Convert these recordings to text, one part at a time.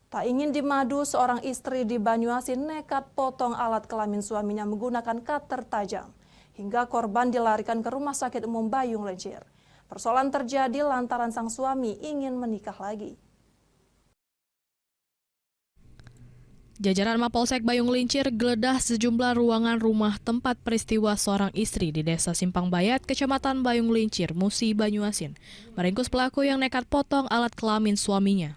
Tak ingin dimadu, seorang istri di Banyuasin nekat potong alat kelamin suaminya menggunakan cutter tajam. Hingga korban dilarikan ke Rumah Sakit Umum Bayung Lincir. Persoalan terjadi lantaran sang suami ingin menikah lagi. Jajaran Mapolsek Bayung Lincir geledah sejumlah ruangan rumah tempat peristiwa seorang istri di Desa Simpang Bayat, Kecamatan Bayung Lincir, Musi, Banyuasin, meringkus pelaku yang nekat potong alat kelamin suaminya.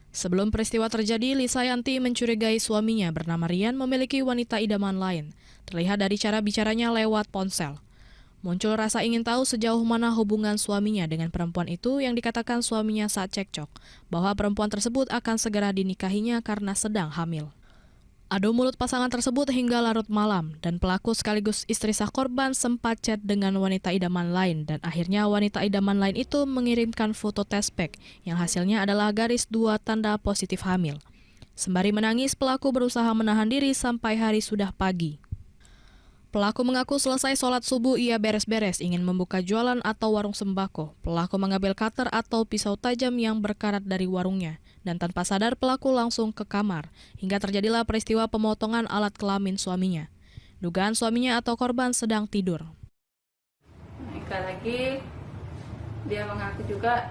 Sebelum peristiwa terjadi, Lisayanti mencurigai suaminya bernama Rian memiliki wanita idaman lain. Terlihat dari cara bicaranya lewat ponsel. Muncul rasa ingin tahu sejauh mana hubungan suaminya dengan perempuan itu yang dikatakan suaminya saat cekcok, bahwa perempuan tersebut akan segera dinikahinya karena sedang hamil. Adu mulut pasangan tersebut hingga larut malam, dan pelaku sekaligus istri sah korban sempat chat dengan wanita idaman lain, dan akhirnya wanita idaman lain itu mengirimkan foto tespek yang hasilnya adalah garis 2 tanda positif hamil. Sembari menangis, pelaku berusaha menahan diri sampai hari sudah pagi. Pelaku mengaku selesai sholat subuh ia beres-beres ingin membuka jualan atau warung sembako. Pelaku mengambil cutter atau pisau tajam yang berkarat dari warungnya. Dan tanpa sadar pelaku langsung ke kamar. Hingga terjadilah peristiwa pemotongan alat kelamin suaminya. Dugaan suaminya atau korban sedang tidur. Nikah lagi, dia mengaku juga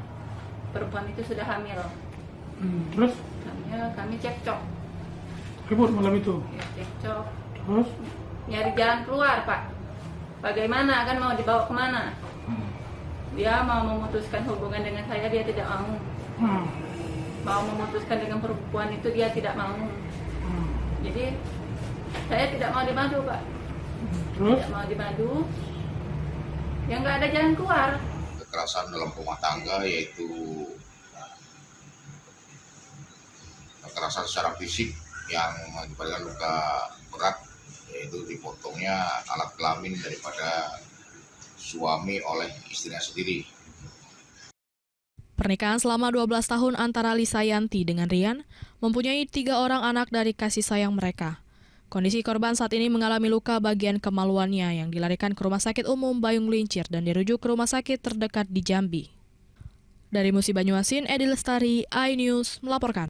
perempuan itu sudah hamil. Terus? Kami cekcok. Ribut malam itu? Ya, cekcok. Terus? Nyari jalan keluar, Pak. Bagaimana, kan mau dibawa kemana? Dia mau memutuskan hubungan dengan saya, dia tidak mau. Mau memutuskan dengan perempuan itu, dia tidak mau. Jadi, saya tidak mau dimadu, Pak. Terus? Tidak mau dimadu. Ya nggak ada jalan keluar. Kekerasan dalam rumah tangga yaitu kekerasan secara fisik yang mengakibatkan luka berat, yaitu dipotongnya alat kelamin daripada suami oleh istrinya sendiri. Pernikahan selama 12 tahun antara Lisayanti dengan Rian mempunyai 3 orang anak dari kasih sayang mereka. Kondisi korban saat ini mengalami luka bagian kemaluannya yang dilarikan ke Rumah Sakit Umum Bayung Lincir dan dirujuk ke rumah sakit terdekat di Jambi. Dari Musi Banyuasin, Edi Lestari, iNews melaporkan.